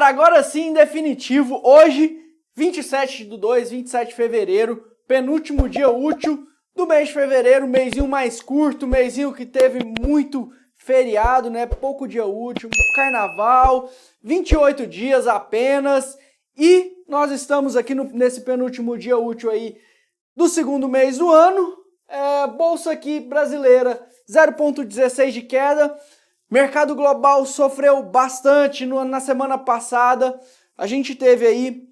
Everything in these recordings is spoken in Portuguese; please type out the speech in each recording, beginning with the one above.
agora sim, em definitivo, hoje, 27/2, 27 de fevereiro, penúltimo dia útil do mês de fevereiro, mêsinho mais curto, mêsinho que teve muito feriado, né? Pouco dia útil, carnaval, 28 dias apenas, e nós estamos aqui nesse penúltimo dia útil aí do segundo mês do ano. Bolsa aqui brasileira, 0,16 de queda. Mercado global sofreu bastante na semana passada. A gente teve aí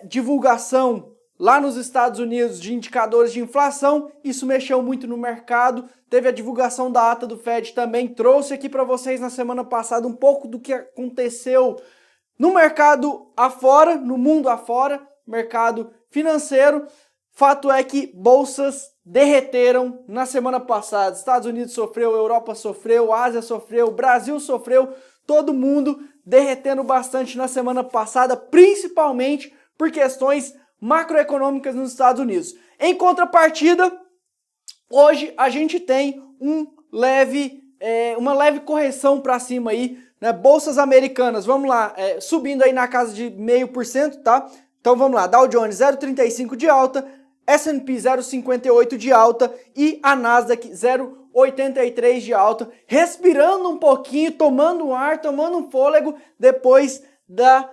divulgação lá nos Estados Unidos de indicadores de inflação. Isso mexeu muito no mercado. Teve a divulgação da ata do Fed também. Trouxe aqui para vocês na semana passada um pouco do que aconteceu no mercado afora, no mundo afora, mercado financeiro. Fato é que bolsas derreteram na semana passada. Estados Unidos sofreu, Europa sofreu, Ásia sofreu, Brasil sofreu, todo mundo derretendo bastante na semana passada, principalmente por questões macroeconômicas nos Estados Unidos. Em contrapartida, hoje a gente tem uma leve correção para cima aí, né? Bolsas americanas, vamos lá, subindo aí na casa de 0,5%, tá? Então vamos lá, Dow Jones 0,35 de alta, S&P 0,58 de alta e a Nasdaq 0,83 de alta, respirando um pouquinho, tomando um ar, tomando um fôlego depois da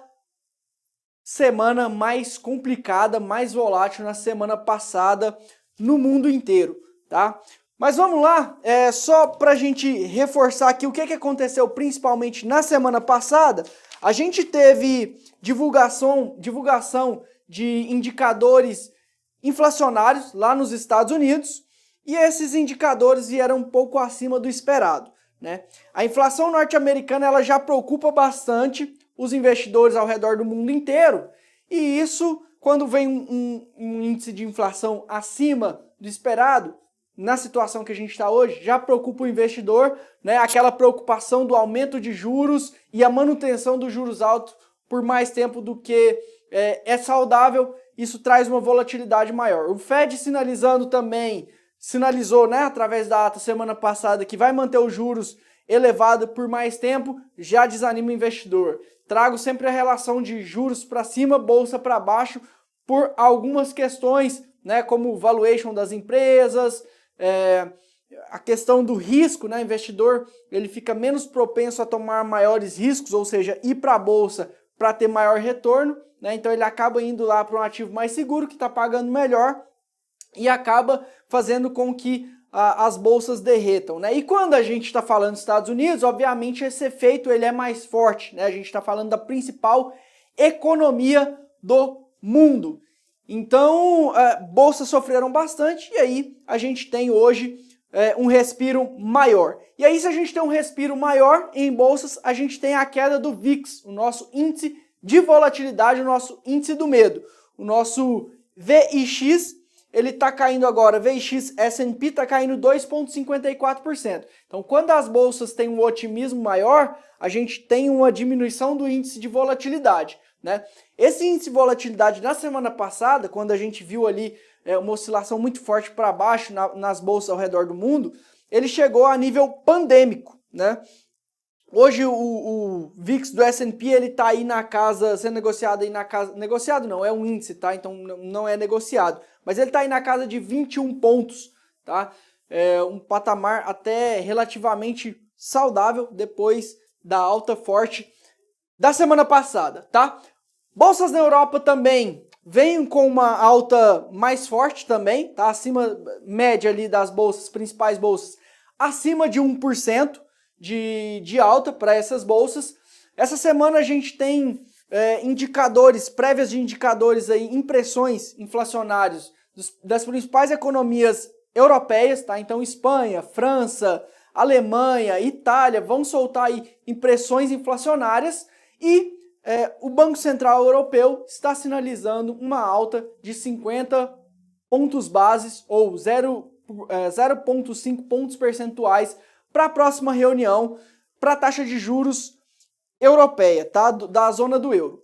semana mais complicada, mais volátil na semana passada no mundo inteiro, tá? Mas vamos lá, só para a gente reforçar aqui o que aconteceu principalmente na semana passada. A gente teve divulgação de indicadores inflacionários lá nos Estados Unidos, e esses indicadores vieram um pouco acima do esperado, né? A inflação norte-americana ela já preocupa bastante os investidores ao redor do mundo inteiro, e isso, quando vem um índice de inflação acima do esperado, na situação que a gente está hoje, já preocupa o investidor, né? Aquela preocupação do aumento de juros e a manutenção dos juros altos por mais tempo do que é saudável. Isso traz uma volatilidade maior. O Fed sinalizou, né, através da ata semana passada, que vai manter os juros elevados por mais tempo, já desanima o investidor. Trago sempre a relação de juros para cima, bolsa para baixo, por algumas questões, né, como valuation das empresas, a questão do risco, né, o investidor ele fica menos propenso a tomar maiores riscos, ou seja, ir para a bolsa para ter maior retorno, né? Então ele acaba indo lá para um ativo mais seguro, que está pagando melhor, e acaba fazendo com que as bolsas derretam, né? E quando a gente está falando dos Estados Unidos, obviamente esse efeito ele é mais forte, né? A gente está falando da principal economia do mundo. Então, bolsas sofreram bastante, e aí a gente tem hoje um respiro maior. E aí, se a gente tem um respiro maior em bolsas, a gente tem a queda do VIX, o nosso índice de volatilidade, o nosso índice do medo. O nosso VIX, ele está caindo agora, VIX S&P está caindo 2,54%. Então, quando as bolsas têm um otimismo maior, a gente tem uma diminuição do índice de volatilidade, né? Esse índice de volatilidade na semana passada, quando a gente viu ali uma oscilação muito forte para baixo nas bolsas ao redor do mundo, ele chegou a nível pandêmico, né? Hoje o VIX do S&P ele tá aí na casa, sendo negociado aí na casa, negociado não, é um índice, tá? Então não é negociado, mas ele tá aí na casa de 21 pontos, tá? Um patamar até relativamente saudável depois da alta forte da semana passada, tá? Bolsas na Europa também vêm com uma alta mais forte também, tá? Acima, média ali das bolsas, principais bolsas, acima de 1%. De alta para essas bolsas. Essa semana a gente tem prévias de indicadores aí, impressões inflacionárias das principais economias europeias, tá? Então Espanha, França, Alemanha, Itália vão soltar aí impressões inflacionárias, e o Banco Central Europeu está sinalizando uma alta de 50 pontos bases ou 0,5 pontos percentuais para a próxima reunião para a taxa de juros europeia, tá? Da zona do euro.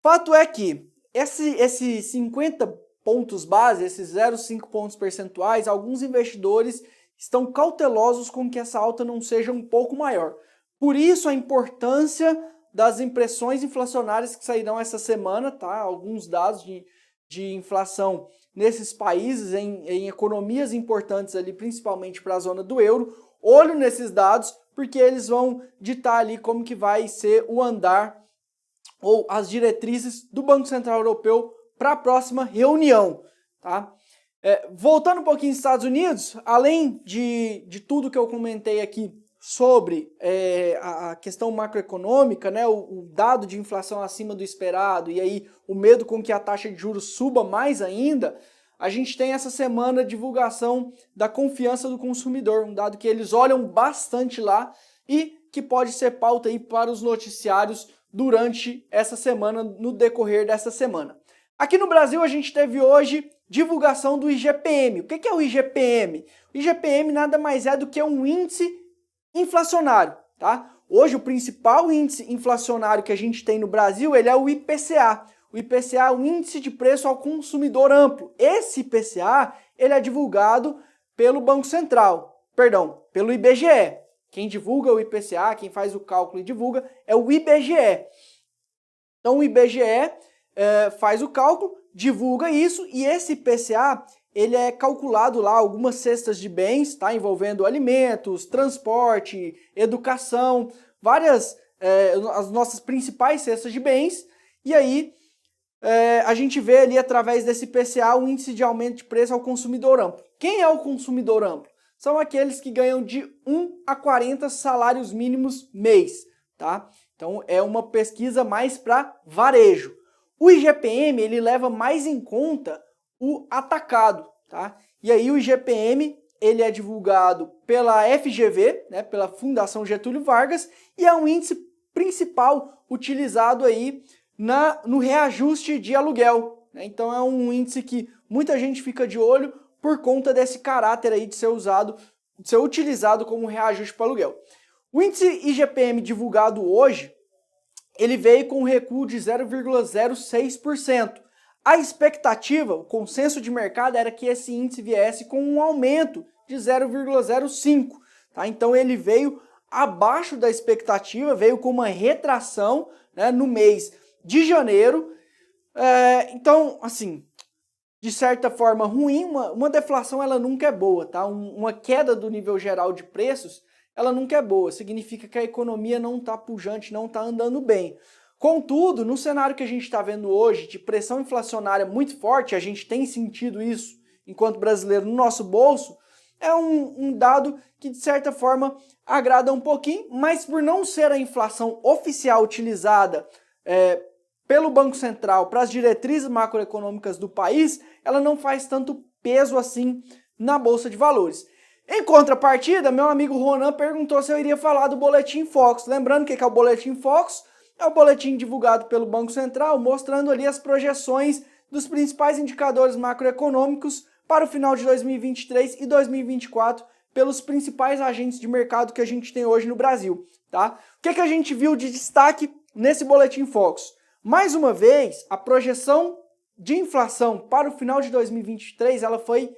Fato é que esses 50 pontos base, esses 0,5 pontos percentuais, alguns investidores estão cautelosos com que essa alta não seja um pouco maior. Por isso a importância das impressões inflacionárias que sairão essa semana, tá? Alguns dados de inflação nesses países, em economias importantes ali, principalmente para a zona do euro. Olho nesses dados, porque eles vão ditar ali como que vai ser o andar ou as diretrizes do Banco Central Europeu para a próxima reunião, tá? Voltando um pouquinho aos Estados Unidos, além de tudo que eu comentei aqui sobre a questão macroeconômica, né, o dado de inflação acima do esperado e aí o medo com que a taxa de juros suba mais ainda, a gente tem essa semana a divulgação da confiança do consumidor, um dado que eles olham bastante lá e que pode ser pauta aí para os noticiários durante essa semana, no decorrer dessa semana. Aqui no Brasil a gente teve hoje divulgação do IGPM. O que é o IGPM? O IGPM nada mais é do que um índice inflacionário, tá? Hoje o principal índice inflacionário que a gente tem no Brasil, ele é o IPCA. O IPCA é o Índice de Preço ao Consumidor Amplo. Esse IPCA, ele é divulgado pelo Banco Central, perdão, pelo IBGE. Quem divulga o IPCA, quem faz o cálculo e divulga, é o IBGE. Então o IBGE faz o cálculo, divulga isso, e esse IPCA, ele é calculado lá algumas cestas de bens, tá? Envolvendo alimentos, transporte, educação, várias, as nossas principais cestas de bens, e aí a gente vê ali através desse IPCA o índice de aumento de preço ao consumidor amplo. Quem é o consumidor amplo? São aqueles que ganham de 1 a 40 salários mínimos mês, tá? Então é uma pesquisa mais para varejo. O IGPM, ele leva mais em conta o atacado, tá? E aí o IGPM, ele é divulgado pela FGV, né, pela Fundação Getúlio Vargas, e é um índice principal utilizado aí no reajuste de aluguel, né? Então é um índice que muita gente fica de olho por conta desse caráter aí de ser utilizado como reajuste para aluguel. O índice IGPM divulgado hoje, ele veio com um recuo de 0,06%. A expectativa, o consenso de mercado era que esse índice viesse com um aumento de 0,05%, tá? Então ele veio abaixo da expectativa, veio com uma retração, né, no mês de janeiro. Então, assim, de certa forma ruim, uma deflação ela nunca é boa, tá? Uma queda do nível geral de preços, ela nunca é boa, significa que a economia não está pujante, não está andando bem. Contudo, no cenário que a gente está vendo hoje, de pressão inflacionária muito forte, a gente tem sentido isso enquanto brasileiro no nosso bolso, é um dado que de certa forma agrada um pouquinho, mas por não ser a inflação oficial utilizada pelo Banco Central para as diretrizes macroeconômicas do país, ela não faz tanto peso assim na Bolsa de Valores. Em contrapartida, meu amigo Ronan perguntou se eu iria falar do Boletim Focus. Lembrando o que é o Boletim Focus? É o boletim divulgado pelo Banco Central, mostrando ali as projeções dos principais indicadores macroeconômicos para o final de 2023 e 2024 pelos principais agentes de mercado que a gente tem hoje no Brasil, tá? O que a gente viu de destaque nesse Boletim Focus? Mais uma vez, a projeção de inflação para o final de 2023 ela foi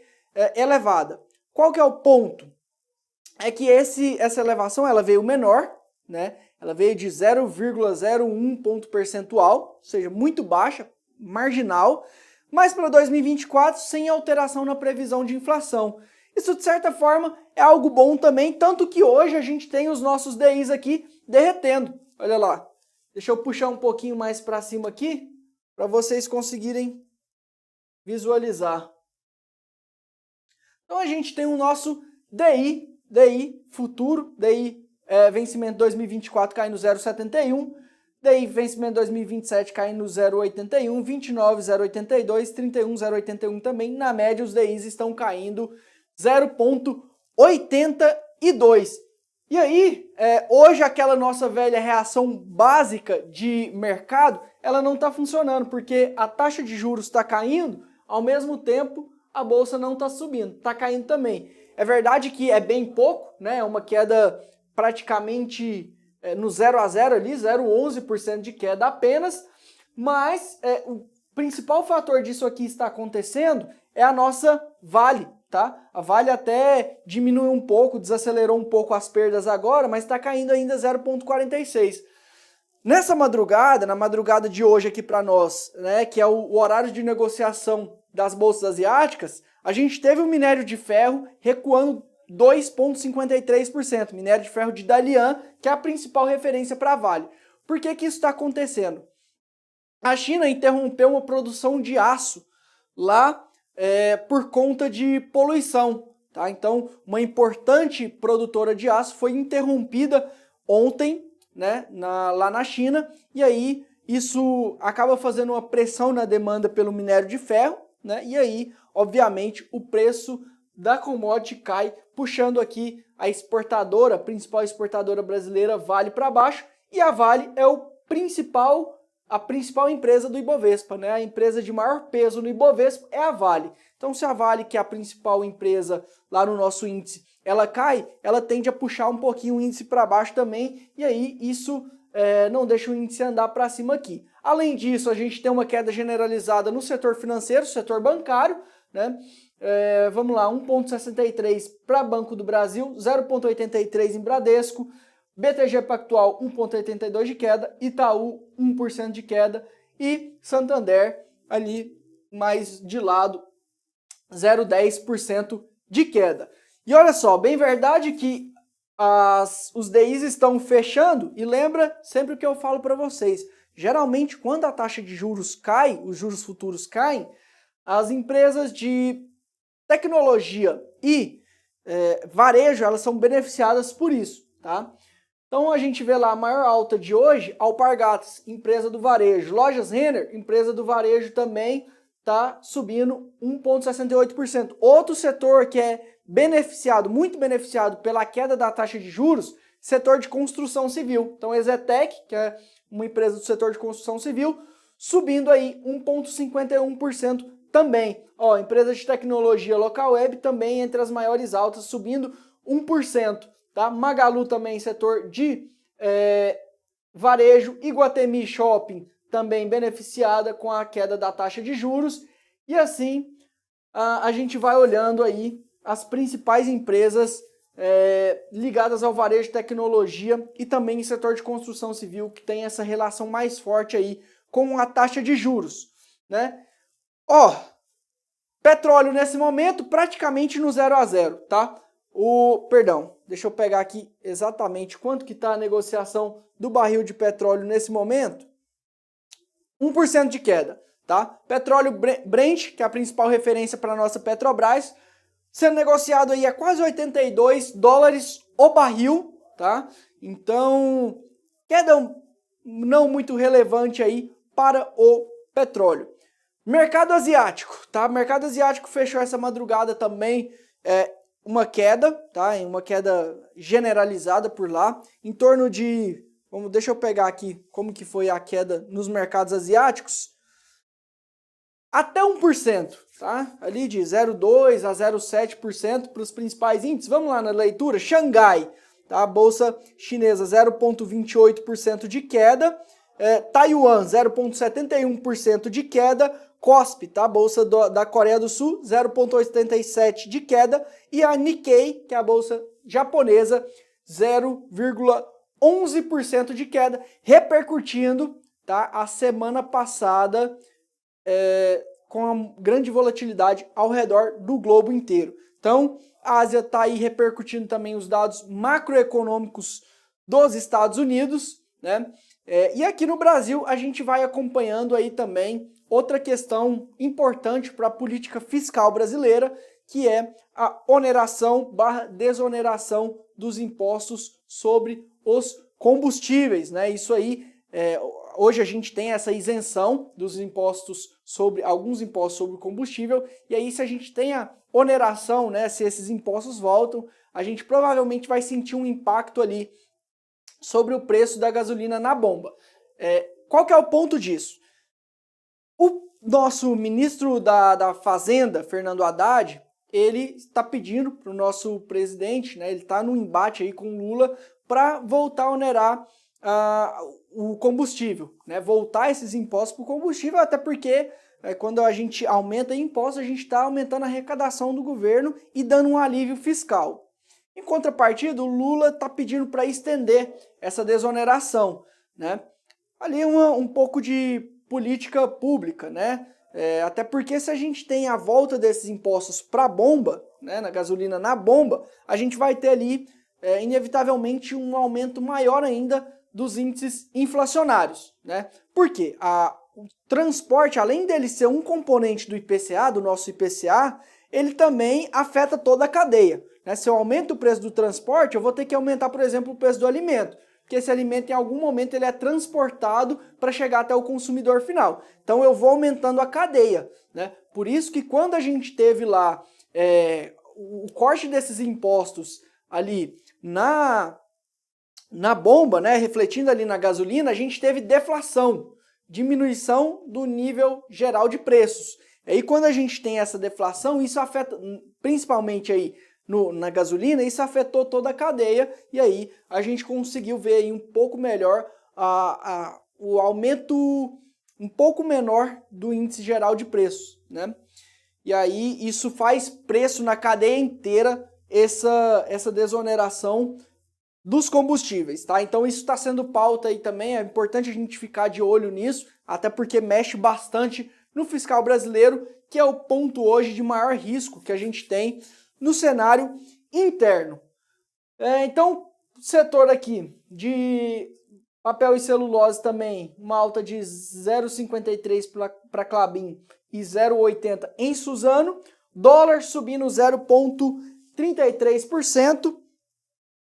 elevada. Qual que é o ponto? É que essa elevação ela veio menor, né? Ela veio de 0,01 ponto percentual, ou seja, muito baixa, marginal, mas para 2024 sem alteração na previsão de inflação. Isso, de certa forma, é algo bom também, tanto que hoje a gente tem os nossos DIs aqui derretendo. Olha lá. Deixa eu puxar um pouquinho mais para cima aqui, para vocês conseguirem visualizar. Então a gente tem o nosso DI futuro, DI vencimento 2024 cai no 0,71, DI vencimento 2027 cai no 0,81, 29, 0,82, 31, 0,81 também. Na média os DIs estão caindo 0,82. E aí, hoje aquela nossa velha reação básica de mercado, ela não está funcionando, porque a taxa de juros está caindo, ao mesmo tempo a bolsa não está subindo, está caindo também. É verdade que é bem pouco, né? É uma queda praticamente no 0 a 0 ali, 0,11% de queda apenas, mas o principal fator disso aqui está acontecendo é a nossa Vale, tá? A Vale até diminuiu um pouco, desacelerou um pouco as perdas agora, mas está caindo ainda 0,46. Nessa madrugada, na madrugada de hoje aqui para nós, né, que é o horário de negociação das bolsas asiáticas, a gente teve o minério de ferro recuando 2,53%, minério de ferro de Dalian, que é a principal referência para a Vale. Por que que isso está acontecendo? A China interrompeu uma produção de aço lá por conta de poluição, tá? Então, uma importante produtora de aço foi interrompida ontem, né, lá na China, e aí isso acaba fazendo uma pressão na demanda pelo minério de ferro, né? E aí, obviamente, o preço da commodity cai, puxando aqui a exportadora, a principal exportadora brasileira, Vale, para baixo, e a Vale é a principal empresa do Ibovespa, né? A empresa de maior peso no Ibovespa é a Vale. Então, se a Vale, que é a principal empresa lá no nosso índice, ela cai, ela tende a puxar um pouquinho o índice para baixo também, e aí isso não deixa o índice andar para cima aqui. Além disso, a gente tem uma queda generalizada no setor financeiro, setor bancário, né? Vamos lá, 1,63 para Banco do Brasil, 0,83 em Bradesco, BTG Pactual 1,82 de queda, Itaú 1% de queda e Santander ali mais de lado 0,10% de queda. E olha só, bem verdade que os DIs estão fechando, e lembra sempre o que eu falo para vocês, geralmente quando a taxa de juros cai, os juros futuros caem, as empresas de tecnologia e varejo, elas são beneficiadas por isso, tá? Então a gente vê lá a maior alta de hoje, Alpargatas, empresa do varejo. Lojas Renner, empresa do varejo também está subindo 1,68%. Outro setor que é beneficiado, muito beneficiado pela queda da taxa de juros, setor de construção civil. Então a Exetec, que é uma empresa do setor de construção civil, subindo aí 1,51% também. Ó, empresa de tecnologia Localweb também entre as maiores altas, subindo 1%. Tá? Magalu também, setor de varejo, Iguatemi Shopping também beneficiada com a queda da taxa de juros, e assim a gente vai olhando aí as principais empresas ligadas ao varejo de tecnologia e também em setor de construção civil, que tem essa relação mais forte aí com a taxa de juros, né? Ó, petróleo nesse momento praticamente no 0 a 0, tá? Perdão, deixa eu pegar aqui exatamente quanto que está a negociação do barril de petróleo nesse momento. 1% de queda, tá? Petróleo Brent, que é a principal referência para a nossa Petrobras, sendo negociado aí a quase 82 dólares o barril, tá? Então, queda não muito relevante aí para o petróleo. Mercado asiático, tá? Mercado asiático fechou essa madrugada também uma queda, tá? Uma queda generalizada por lá, em torno de, deixa eu pegar aqui como que foi a queda nos mercados asiáticos, até 1%, tá? Ali de 0,2 a 0,7% para os principais índices. Vamos lá na leitura, Xangai, tá? Bolsa chinesa 0,28% de queda, Taiwan 0,71% de queda, KOSPI, tá? Bolsa da Coreia do Sul, 0,87% de queda, e a Nikkei, que é a bolsa japonesa, 0,11% de queda, repercutindo, tá, a semana passada com a grande volatilidade ao redor do globo inteiro. Então, a Ásia está aí repercutindo também os dados macroeconômicos dos Estados Unidos, né? E aqui no Brasil a gente vai acompanhando aí também outra questão importante para a política fiscal brasileira, que é a oneração/desoneração dos impostos sobre os combustíveis, né? Isso aí, hoje a gente tem essa isenção dos impostos sobre alguns impostos sobre o combustível, e aí se a gente tem a oneração, né, se esses impostos voltam, a gente provavelmente vai sentir um impacto ali sobre o preço da gasolina na bomba. Qual que é o ponto disso? O nosso ministro da Fazenda, Fernando Haddad, ele está pedindo para o nosso presidente, né, ele está no embate aí com Lula para voltar a onerar o combustível, né, voltar esses impostos para o combustível, até porque quando a gente aumenta impostos, a gente está aumentando a arrecadação do governo e dando um alívio fiscal. Em contrapartida, o Lula está pedindo para estender essa desoneração, né? ali um pouco de política pública, né? Até porque se a gente tem a volta desses impostos para a bomba, né, na gasolina na bomba, a gente vai ter ali inevitavelmente um aumento maior ainda dos índices inflacionários, né? Por quê? O transporte, além dele ser um componente do IPCA, do nosso IPCA, ele também afeta toda a cadeia, né? Se eu aumento o preço do transporte, eu vou ter que aumentar, por exemplo, o preço do alimento, porque esse alimento em algum momento ele é transportado para chegar até o consumidor final. Então eu vou aumentando a cadeia, né? Por isso que quando a gente teve lá o corte desses impostos ali na bomba, né, refletindo ali na gasolina, a gente teve deflação, diminuição do nível geral de preços. Aí quando a gente tem essa deflação, isso afeta principalmente aí na gasolina, isso afetou toda a cadeia, e aí a gente conseguiu ver aí um pouco melhor o aumento um pouco menor do índice geral de preços, né? E aí isso faz preço na cadeia inteira, essa desoneração dos combustíveis, tá? Então isso está sendo pauta aí também, é importante a gente ficar de olho nisso, até porque mexe bastante no fiscal brasileiro, que é o ponto hoje de maior risco que a gente tem no cenário interno. Então, setor aqui de papel e celulose também, uma alta de 0,53 para Klabin e 0,80 em Suzano, dólar subindo 0,33%,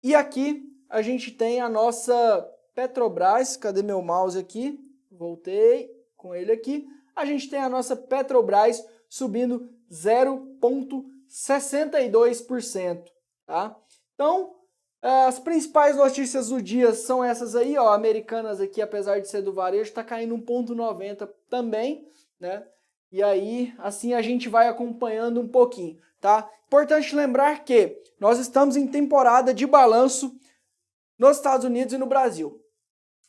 e aqui a gente tem a nossa Petrobras, cadê meu mouse aqui? Voltei com ele aqui. A gente tem a nossa Petrobras subindo 0,62%, tá? Então, as principais notícias do dia são essas aí, ó, Americanas aqui, apesar de ser do varejo, está caindo 1,90 também, né? E aí, assim a gente vai acompanhando um pouquinho, tá? Importante lembrar que nós estamos em temporada de balanço nos Estados Unidos e no Brasil.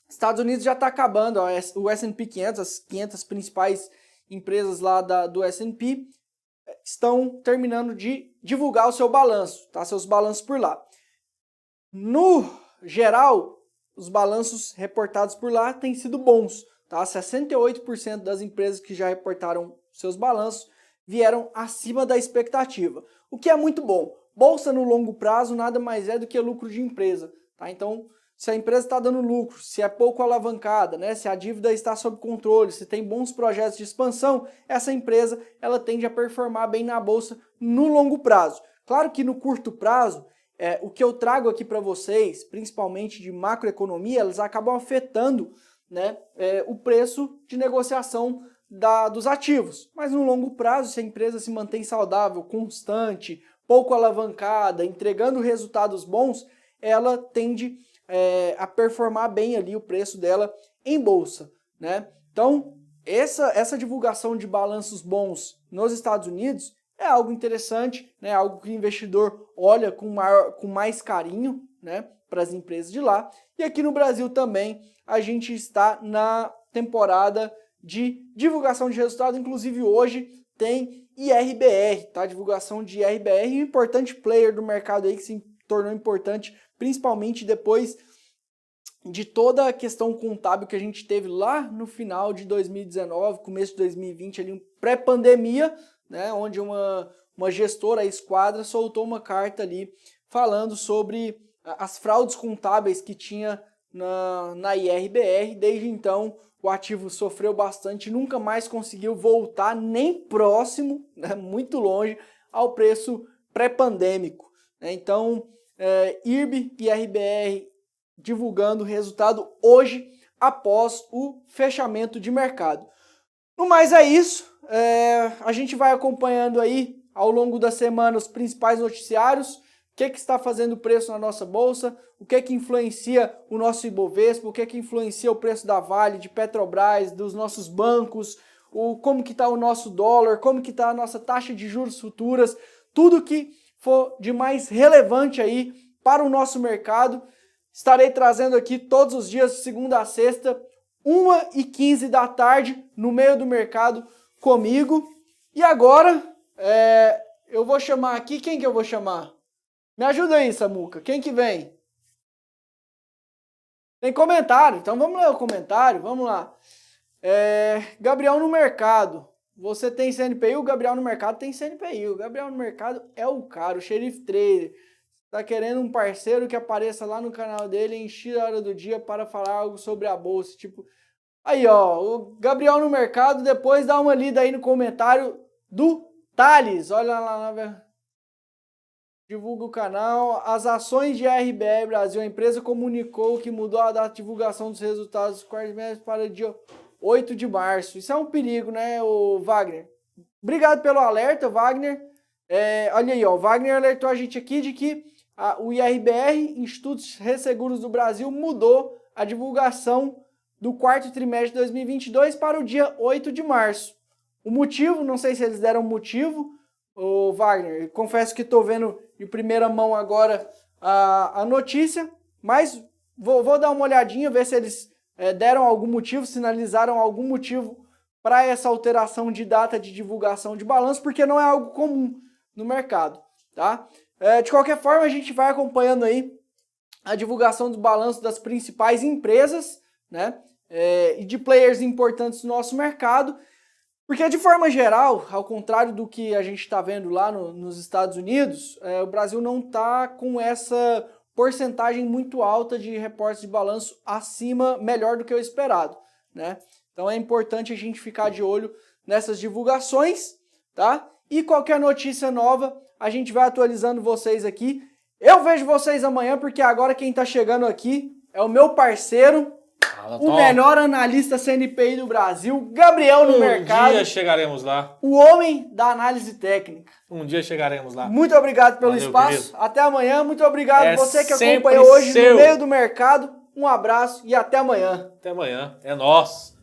Estados Unidos já está acabando, ó, o S&P 500, as 500 principais empresas lá do S&P estão terminando de divulgar o seu balanço, tá? Seus balanços por lá. No geral, os balanços reportados por lá têm sido bons, tá? 68% das empresas que já reportaram seus balanços vieram acima da expectativa, o que é muito bom. Bolsa no longo prazo nada mais é do que lucro de empresa, tá? Então, se a empresa está dando lucro, se é pouco alavancada, né? Se a dívida está sob controle, se tem bons projetos de expansão, essa empresa ela tende a performar bem na bolsa no longo prazo. Claro que no curto prazo, o que eu trago aqui para vocês, principalmente de macroeconomia, elas acabam afetando, né, o preço de negociação dos ativos. Mas no longo prazo, se a empresa se mantém saudável, constante, pouco alavancada, entregando resultados bons, ela tende a performar bem ali o preço dela em bolsa, né? Então, essa divulgação de balanços bons nos Estados Unidos é algo interessante, né? Algo que o investidor olha com mais carinho, né, para as empresas de lá. E aqui no Brasil também a gente está na temporada de divulgação de resultado, inclusive hoje tem IRBR, tá? Divulgação de IRBR, um importante player do mercado aí que se tornou importante, principalmente depois de toda a questão contábil que a gente teve lá no final de 2019, começo de 2020, ali, pré-pandemia, né, onde uma gestora, a Esquadra, soltou uma carta ali falando sobre as fraudes contábeis que tinha na IRBR. Desde então, o ativo sofreu bastante, nunca mais conseguiu voltar nem próximo, né, muito longe, ao preço pré-pandêmico. Então, IRB e IRBR divulgando o resultado hoje, após o fechamento de mercado. No mais é isso, a gente vai acompanhando aí ao longo da semana os principais noticiários, o que está fazendo preço na nossa bolsa, o que influencia o nosso Ibovespa, o que influencia o preço da Vale, de Petrobras, dos nossos bancos, como que está o nosso dólar, como que está a nossa taxa de juros futuras, tudo que for de mais relevante aí para o nosso mercado. Estarei trazendo aqui todos os dias, de segunda a sexta, 1h15 da tarde, no meio do mercado, comigo. E agora, eu vou chamar aqui, quem que eu vou chamar? Me ajuda aí, Samuca, quem que vem? Tem comentário, então vamos ler o comentário, vamos lá. Gabriel no mercado. Você tem CNPI? O Gabriel no mercado tem CNPI. O Gabriel no mercado é o cara, o xerife trader. Tá querendo um parceiro que apareça lá no canal dele em X hora do dia para falar algo sobre a bolsa. Tipo, aí ó, o Gabriel no mercado, depois dá uma lida aí no comentário do Thales. Olha lá, divulga o canal. As ações de RBR Brasil, a empresa comunicou que mudou a data de divulgação dos resultados dos quartos meses para dia 8 de março. Isso é um perigo, né, o Wagner? Obrigado pelo alerta, Wagner. Olha aí, ó, o Wagner alertou a gente aqui de que o IRBR, Institutos Resseguros do Brasil, mudou a divulgação do quarto trimestre de 2022 para o dia 8 de março. O motivo, não sei se eles deram motivo, ô Wagner, confesso que estou vendo de primeira mão agora a notícia, mas vou dar uma olhadinha, ver se eles deram algum motivo, sinalizaram algum motivo para essa alteração de data de divulgação de balanço, porque não é algo comum no mercado, tá? De qualquer forma, a gente vai acompanhando aí a divulgação do balanço das principais empresas, né? E de players importantes do nosso mercado, porque de forma geral, ao contrário do que a gente está vendo lá nos Estados Unidos, o Brasil não está com essa porcentagem muito alta de reportes de balanço melhor do que o esperado, né? Então é importante a gente ficar de olho nessas divulgações, tá? E qualquer notícia nova, a gente vai atualizando vocês aqui. Eu vejo vocês amanhã, porque agora quem está chegando aqui é o meu parceiro, o melhor analista CNPI do Brasil, Gabriel no mercado. Um dia chegaremos lá. O homem da análise técnica. Um dia chegaremos lá. Muito obrigado pelo espaço. Querido. Até amanhã. Muito obrigado você que acompanhou hoje no Meio do Mercado. Um abraço e até amanhã. Até amanhã. É nós.